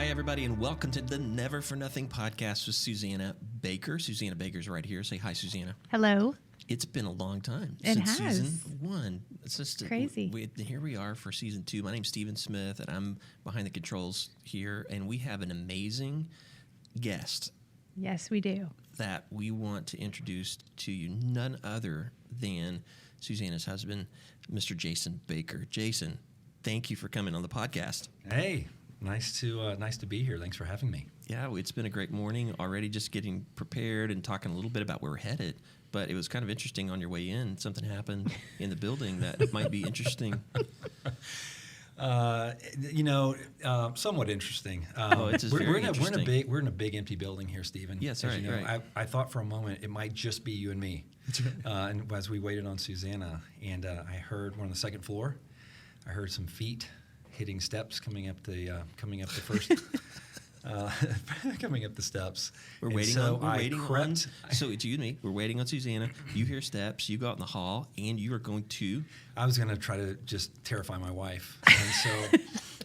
Hi, everybody, and welcome to the Never for Nothing podcast with Susannah Baker. Susannah Baker's right here. Say hi, Susannah. Hello. It's been a long time since season one. It's just crazy. Here we are for season 2. My name's Stephen Smith, and I'm behind the controls here, and we have an amazing guest. Yes, we do. That we want to introduce to you, none other than Susannah's husband, Mr. Jason Baker. Jason, thank you for coming on the podcast. Hey, nice to be here. Thanks for having me. Yeah, it's been a great morning already, just getting prepared and talking a little bit about where we're headed. But it was kind of interesting on your way in. Something happened in the building that might be interesting. Somewhat interesting. We're in a big empty building here, Stephen. Yes, right. Right. I thought for a moment it might just be you and me. And as we waited on Susannah, and I heard, we're on the second floor. I heard some feet hitting steps coming up the first. Coming up the steps. We're waiting on. So it's you and me. We're waiting on Susannah. You hear steps. You go out in the hall, and you are going to. I was going to try to just terrify my wife, and so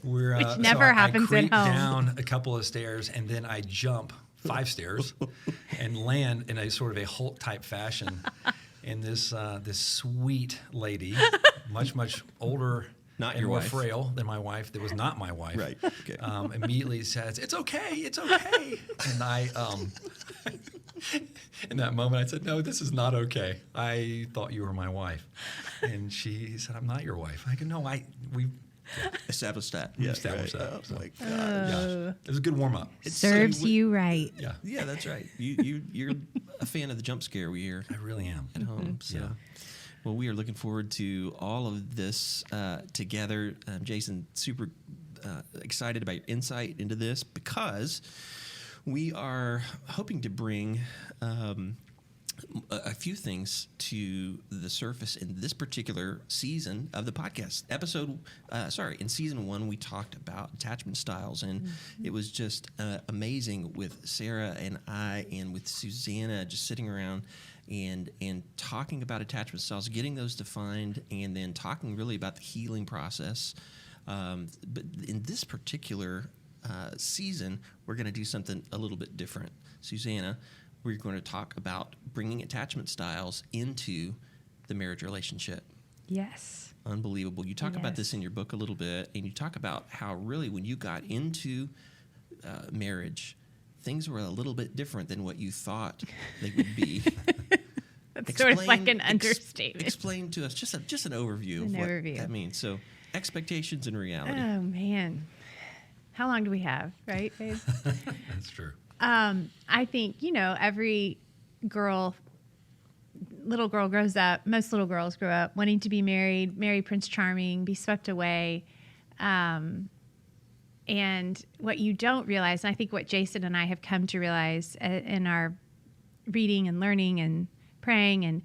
we're. Which never happens I at home. Down a couple of stairs, and then I jump 5 stairs, and land in a sort of a Hulk type fashion, in this sweet lady, much older. Not and your more wife. Frail than my wife. That was not my wife. Right. Okay. Immediately says, "It's okay. It's okay." And I, in that moment, I said, "No, this is not okay. I thought you were my wife." And she said, "I'm not your wife." I go, "No, we established that. We established that. Oh so, my God. Yeah, it was a good warm up. Serves you right. Yeah. Yeah, that's right. You're a fan of the jump scare we hear I really am. at home. So. Yeah. Well, we are looking forward to all of this together. Jason, super excited about your insight into this because we are hoping to bring a few things to the surface in this particular season of the podcast. In season 1, we talked about attachment styles, and it was just amazing with Sarah and I and with Susannah just sitting around and talking about attachment styles, getting those defined, and then talking really about the healing process. But in this particular season, we're going to do something a little bit different. Susannah, we're going to talk about bringing attachment styles into the marriage relationship. Yes. Unbelievable. You talk about this in your book a little bit, and you talk about how really when you got into marriage, things were a little bit different than what you thought they would be. That's sort of like an understatement. Explain to us just an overview of what that means. So, expectations and reality. Oh, man. How long do we have, right, babe? That's true. I think, every little girl grows up, most little girls grow up wanting to be married, marry Prince Charming, be swept away. And what you don't realize, and I think what Jason and I have come to realize in our reading and learning and praying, and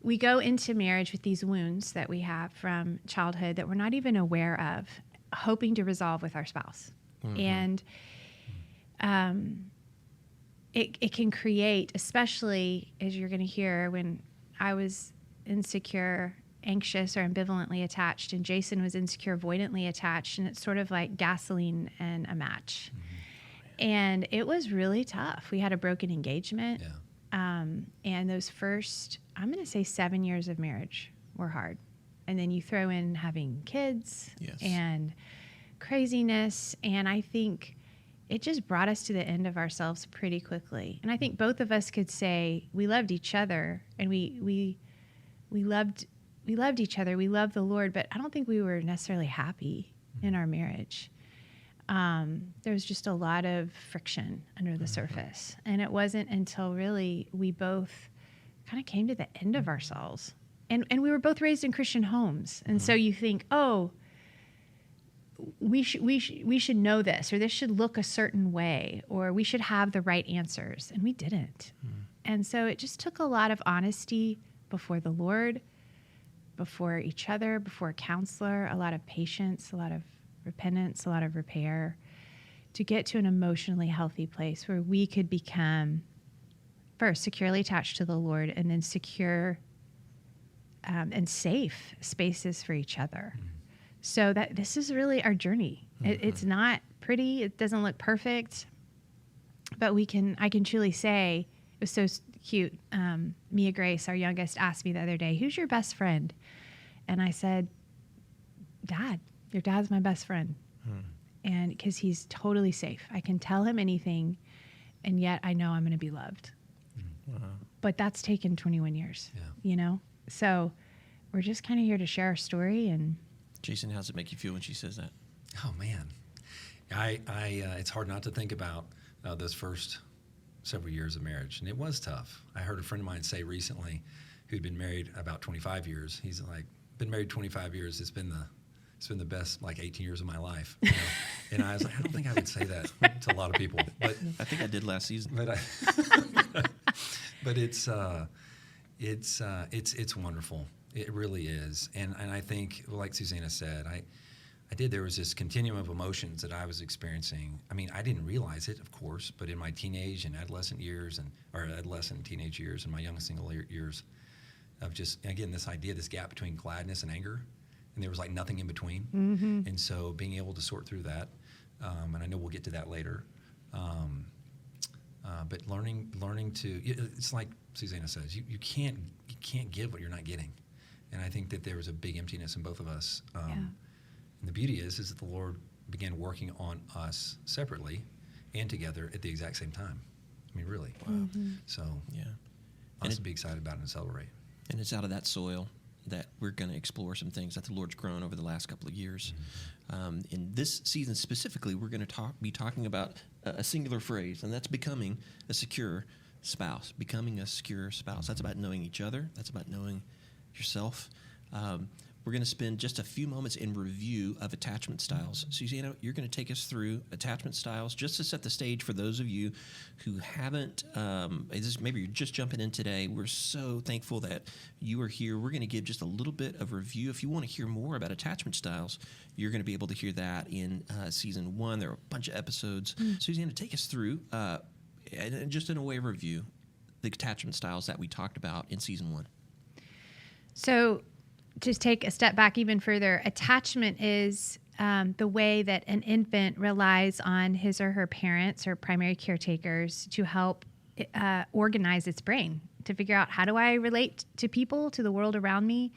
we go into marriage with these wounds that we have from childhood that we're not even aware of, hoping to resolve with our spouse. Mm-hmm. And it can create, especially as you're going to hear, when I was insecure, anxious, or ambivalently attached, and Jason was insecure, avoidantly attached, and it's sort of like gasoline and a match. Mm-hmm. And it was really tough. We had a broken engagement. Yeah. And those first, I'm going to say 7 years of marriage were hard. And then you throw in having kids and craziness. And I think it just brought us to the end of ourselves pretty quickly. And I think both of us could say we loved each other and we loved each other. We loved the Lord, but I don't think we were necessarily happy in our marriage. There was just a lot of friction under the surface. And it wasn't until really we both kind of came to the end of ourselves. And we were both raised in Christian homes. And so you think, oh, we should know this, or this should look a certain way, or we should have the right answers. And we didn't. And so it just took a lot of honesty before the Lord, before each other, before a counselor, a lot of patience, a lot of repentance, a lot of repair, to get to an emotionally healthy place where we could become, first, securely attached to the Lord, and then secure and safe spaces for each other. So that this is really our journey. It's not pretty. It doesn't look perfect, but I can truly say it was so cute. Mia Grace, our youngest, asked me the other day, "Who's your best friend?" And I said, "Dad. Your dad's my best friend." And because he's totally safe. I can tell him anything, and yet I know I'm going to be loved. Wow. But that's taken 21 years, you know? So we're just kind of here to share our story. And Jason, how does it make you feel when she says that? Oh, man. It's hard not to think about those first several years of marriage. And it was tough. I heard a friend of mine say recently, who'd been married about 25 years, he's like, been married 25 years, it's been the best, like, 18 years of my life. You know? And I was like, I don't think I would say that to a lot of people. But I think I did last season. But it's wonderful. It really is. And I think, like Susannah said, there was this continuum of emotions that I was experiencing. I mean, I didn't realize it, of course, but in my teenage and adolescent years, or adolescent and teenage years, and my young single years, of just, again, this idea, this gap between gladness and anger, and there was like nothing in between. Mm-hmm. And so being able to sort through that, and I know we'll get to that later, but learning to, it's like Susannah says, you can't give what you're not getting. And I think that there was a big emptiness in both of us. And the beauty is that the Lord began working on us separately and together at the exact same time. I mean, really. Wow. Mm-hmm. So, lots to be excited about and celebrate. And it's out of that soil that we're going to explore some things that the Lord's grown over the last couple of years. Mm-hmm. In this season specifically, we're going to be talking about a singular phrase, and that's becoming a secure spouse. Becoming a secure spouse. That's about knowing each other. That's about knowing yourself. We're going to spend just a few moments in review of attachment styles. Susannah, you're going to take us through attachment styles just to set the stage for those of you who haven't, maybe you're just jumping in today. We're so thankful that you are here. We're going to give just a little bit of review. If you want to hear more about attachment styles, you're going to be able to hear that in season 1. There are a bunch of episodes. Susannah, take us through, and just in a way of review, the attachment styles that we talked about in season 1. So, just take a step back even further. Attachment is the way that an infant relies on his or her parents or primary caretakers to help organize its brain, to figure out, how do I relate to people, to the world around me?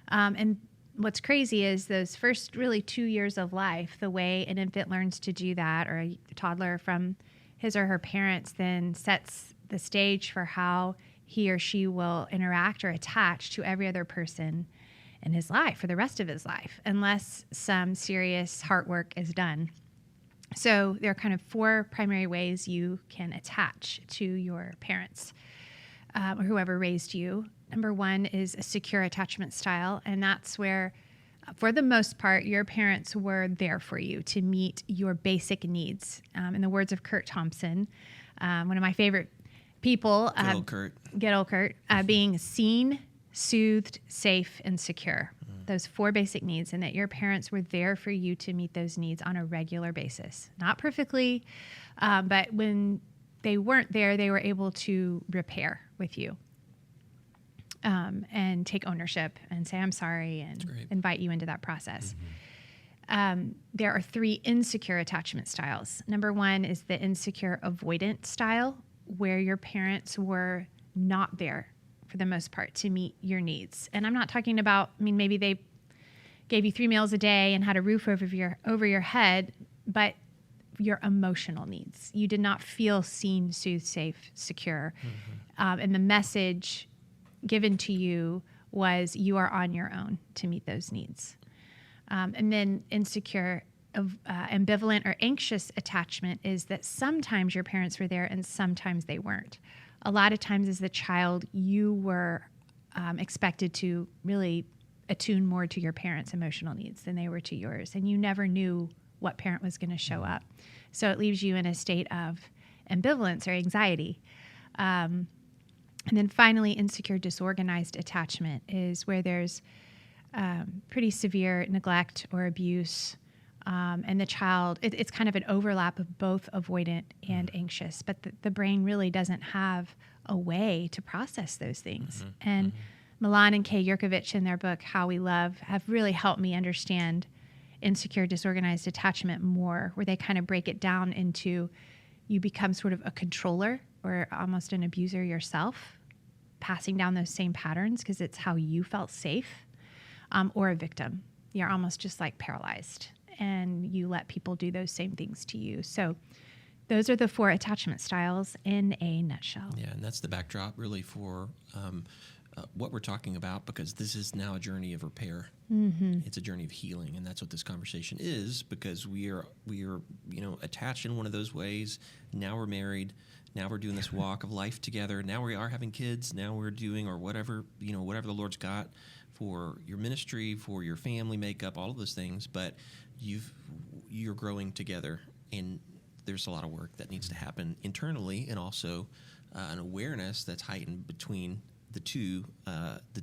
And what's crazy is those first really 2 years of life, the way an infant learns to do that, or a toddler from his or her parents, then sets the stage for how he or she will interact or attach to every other person in his life for the rest of his life, unless some serious heart work is done. So there are kind of 4 primary ways you can attach to your parents or whoever raised you. Number 1 is a secure attachment style, and that's where, for the most part, your parents were there for you to meet your basic needs. In the words of Kurt Thompson, one of my favorite people, Good old Kurt, being seen, soothed, safe, and secure. Those 4 basic needs, and that your parents were there for you to meet those needs on a regular basis. Not perfectly, but when they weren't there, they were able to repair with you and take ownership and say, I'm sorry, and invite you into that process. Mm-hmm. There are 3 insecure attachment styles. Number 1 is the insecure avoidant style, where your parents were not there for the most part to meet your needs. And I'm not talking about, maybe they gave you 3 meals a day and had a roof over your head, but your emotional needs. You did not feel seen, soothed, safe, secure. Mm-hmm. And the message given to you was you are on your own to meet those needs. And then insecure, ambivalent or anxious attachment is that sometimes your parents were there and sometimes they weren't. A lot of times as a child, you were expected to really attune more to your parents' emotional needs than they were to yours. And you never knew what parent was going to show up. So it leaves you in a state of ambivalence or anxiety. And then finally, insecure disorganized attachment is where there's pretty severe neglect or abuse. And the child, it's kind of an overlap of both avoidant and anxious, but the brain really doesn't have a way to process those things. Mm-hmm. And Milan and Kay Yerkovitch, in their book, How We Love, have really helped me understand insecure, disorganized attachment more, where they kind of break it down into you become sort of a controller or almost an abuser yourself, passing down those same patterns because it's how you felt safe, or a victim. You're almost just like paralyzed and you let people do those same things to you. So those are the 4 attachment styles in a nutshell. Yeah, and that's the backdrop really for what we're talking about, because this is now a journey of repair. Mm-hmm. It's a journey of healing, and that's what this conversation is, because we are attached in one of those ways. Now we're married. Now we're doing this walk of life together. Now we are having kids. Now we're doing or whatever the Lord's got for your ministry, for your family makeup, all of those things. But you're growing together, and there's a lot of work that needs to happen internally, and also an awareness that's heightened between the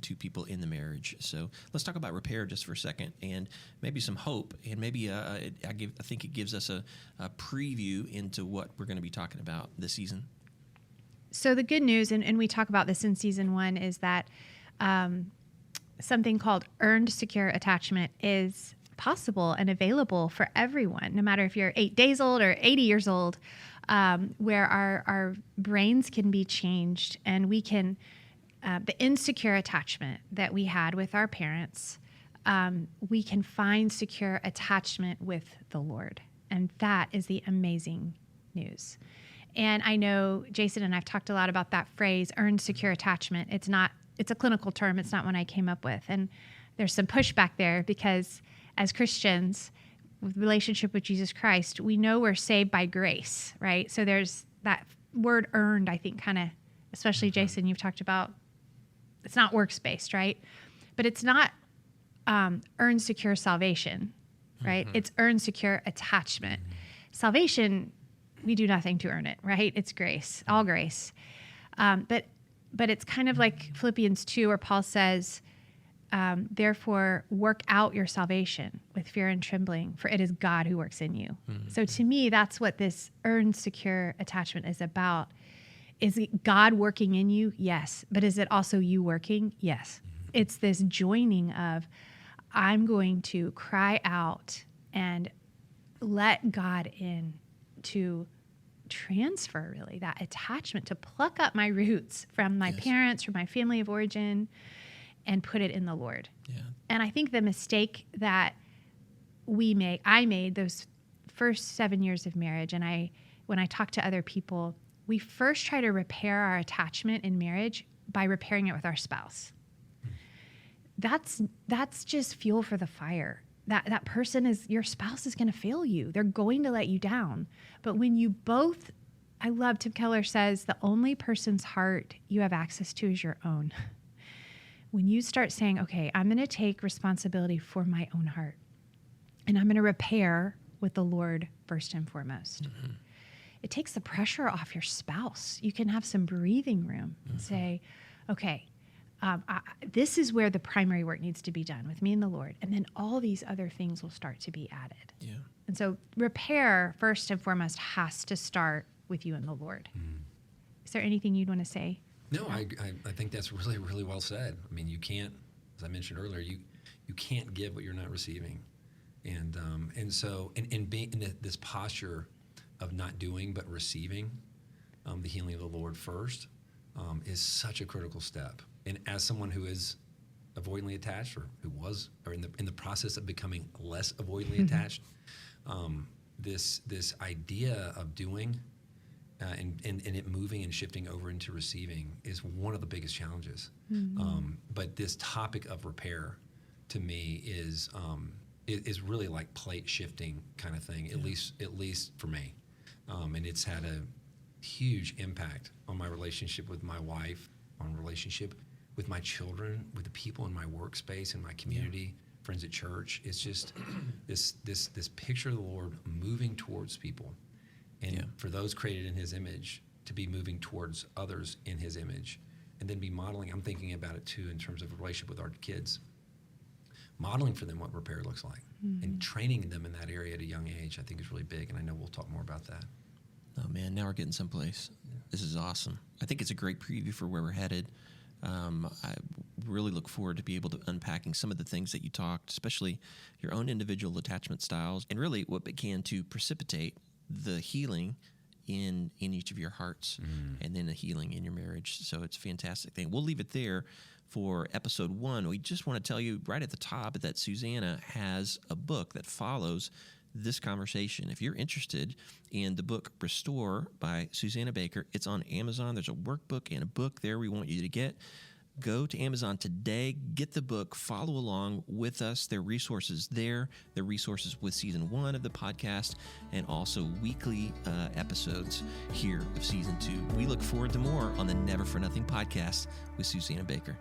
two people in the marriage. So let's talk about repair just for a second, and maybe some hope, and maybe I think it gives us a preview into what we're going to be talking about this season. So the good news, and we talk about this in season 1, is that something called earned secure attachment is possible and available for everyone, no matter if you're 8 days old or 80 years old, where our brains can be changed, and we can the insecure attachment that we had with our parents, we can find secure attachment with the Lord. And that is the amazing news. And I know Jason and I've talked a lot about that phrase, earned secure attachment. It's a clinical term. It's not one I came up with. And there's some pushback there, because as Christians with relationship with Jesus Christ, we know we're saved by grace, right? So there's that word earned, I think, kind of, especially Jason, you've talked about, it's not works-based, right? But it's not earned secure salvation, right? It's earned secure attachment. Salvation, we do nothing to earn it, right? It's grace, all grace. But it's kind of like Philippians 2, where Paul says, therefore, work out your salvation with fear and trembling, for it is God who works in you. Mm-hmm. So to me, that's what this earned secure attachment is about. Is it God working in you? Yes. But is it also you working? Yes. Mm-hmm. It's this joining of, I'm going to cry out and let God in to transfer really that attachment, to pluck up my roots from my parents, from my family of origin, and put it in the Lord. Yeah. And I think the mistake that I made those first 7 years of marriage, and when I talk to other people, we first try to repair our attachment in marriage by repairing it with our spouse. That's just fuel for the fire. That person your spouse is going to fail you. They're going to let you down. But when you both, I love Tim Keller says, the only person's heart you have access to is your own. When you start saying, okay, I'm going to take responsibility for my own heart, and I'm going to repair with the Lord first and foremost. Mm-hmm. It takes the pressure off your spouse. You can have some breathing room and say, okay, this is where the primary work needs to be done with me and the Lord. And then all these other things will start to be added. Yeah. And so repair, first and foremost, has to start with you and the Lord. Mm. Is there anything you'd want to say? No, I think that's really, really well said. I mean, you can't, as I mentioned earlier, you can't give what you're not receiving. And so being in this posture of not doing but receiving the healing of the Lord first is such a critical step. And as someone who is avoidantly attached, or who was, or in the process of becoming less avoidantly attached, this idea of doing and it moving and shifting over into receiving is one of the biggest challenges. Mm-hmm. But this topic of repair, to me, is really like plate shifting kind of thing, at least for me. And it's had a huge impact on my relationship with my wife, on relationship with my children, with the people in my workspace, in my community, friends at church. It's just this picture of the Lord moving towards people, and for those created in His image to be moving towards others in His image, and then be modeling. I'm thinking about it too in terms of a relationship with our kids, modeling for them what repair looks like, and training them in that area at a young age. I think is really big, and I know we'll talk more about that. Oh man, now we're getting someplace. This is awesome. I think it's a great preview for where we're headed. really look forward to be able to unpacking some of the things that you talked, especially your own individual attachment styles, and really what began to precipitate the healing in each of your hearts, and then a healing in your marriage. So it's a fantastic thing. We'll leave it there for episode 1. We just want to tell you right at the top that Susannah has a book that follows this conversation. If you're interested in the book Restore by Susannah Baker, it's on Amazon. There's a workbook and a book there we want you to get. Go to Amazon today, get the book, follow along with us. There are resources there. There are resources with season 1 of the podcast, and also weekly episodes here of season 2. We look forward to more on the Never for Nothing podcast with Susannah Baker.